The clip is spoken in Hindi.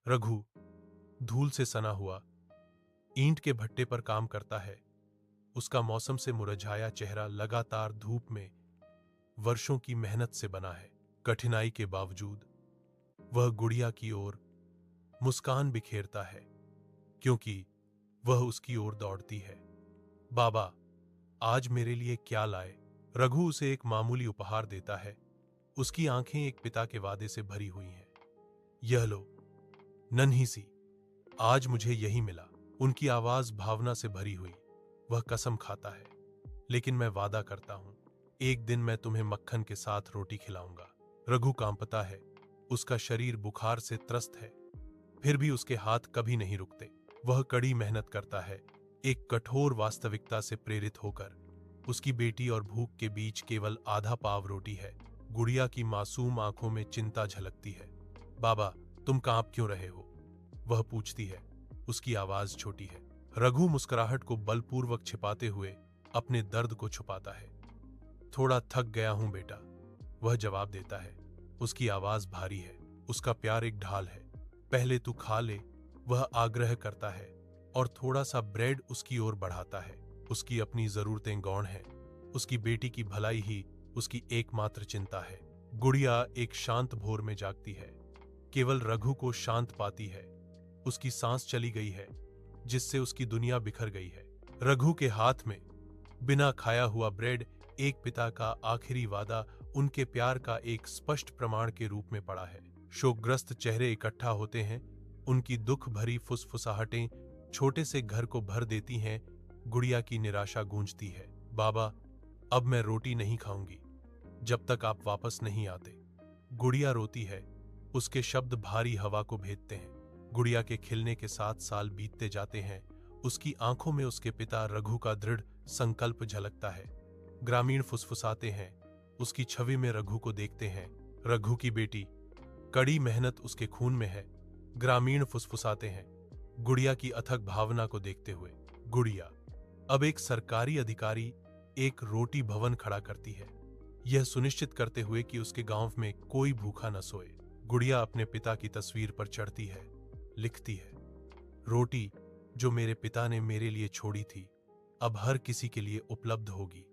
रघु धूल से सना हुआ ईंट के भट्टे पर काम करता है। उसका मौसम से मुरझाया चेहरा लगातार धूप में वर्षों की मेहनत से बना है। कठिनाई के बावजूद वह गुड़िया की ओर मुस्कान बिखेरता है, क्योंकि वह उसकी ओर दौड़ती है। बाबा, आज मेरे लिए क्या लाए? रघु उसे एक मामूली उपहार देता है। उसकी आंखें एक पिता के वादे से भरी हुई हैं। यह लो, नन्ही सी, आज मुझे यही मिला। उनकी आवाज भावना से भरी हुई। वह कसम खाता है, लेकिन मैं वादा करता हूं, एक दिन मैं तुम्हें मक्खन के साथ रोटी खिलाऊंगा। रघु कांपता है, उसका शरीर बुखार से त्रस्त है, फिर भी उसके हाथ कभी नहीं रुकते। वह कड़ी मेहनत करता है, एक कठोर वास्तविकता से प्रेरित होकर। उसकी बेटी और भूख के बीच केवल आधा पाव रोटी है। गुड़िया की मासूम आंखों में चिंता झलकती है। बाबा, तुम कांप क्यों रहे हो? वह पूछती है। उसकी आवाज छोटी है। रघु मुस्कुराहट को बलपूर्वक छिपाते हुए अपने दर्द को छुपाता है। थोड़ा थक गया हूं बेटा, वह जवाब देता है। उसकी आवाज भारी है। उसका प्यार एक ढाल है। पहले तू खा ले, वह आग्रह करता है और थोड़ा सा ब्रेड उसकी ओर बढ़ाता है। उसकी अपनी जरूरतें गौण हैं। उसकी बेटी की भलाई ही उसकी एकमात्र चिंता है। गुड़िया एक शांत भोर में जागती है, केवल रघु को शांत पाती है। उसकी सांस चली गई है, जिससे उसकी दुनिया बिखर गई है। रघु के हाथ में बिना खाया हुआ ब्रेड एक पिता का आखिरी वादा, उनके प्यार का एक स्पष्ट प्रमाण के रूप में पड़ा है। शोकग्रस्त चेहरे इकट्ठा होते हैं। उनकी दुख भरी फुसफुसाहटें छोटे से घर को भर देती हैं। गुड़िया की निराशा गूंजती है। बाबा, अब मैं रोटी नहीं खाऊंगी जब तक आप वापस नहीं आते। गुड़िया रोती है। उसके शब्द भारी हवा को भेदते हैं। गुड़िया के खिलने के 7 साल बीतते जाते हैं। उसकी आंखों में उसके पिता रघु का दृढ़ संकल्प झलकता है। ग्रामीण फुसफुसाते हैं, उसकी छवि में रघु को देखते हैं। रघु की बेटी, कड़ी मेहनत उसके खून में है। ग्रामीण फुसफुसाते हैं, गुड़िया की अथक भावना को देखते हुए। गुड़िया अब एक सरकारी अधिकारी एक रोटी भवन खड़ा करती है, यह सुनिश्चित करते हुए कि उसके गांव में कोई भूखा न सोए। गुड़िया अपने पिता की तस्वीर पर चढ़ती है, लिखती है, रोटी जो मेरे पिता ने मेरे लिए छोड़ी थी, अब हर किसी के लिए उपलब्ध होगी।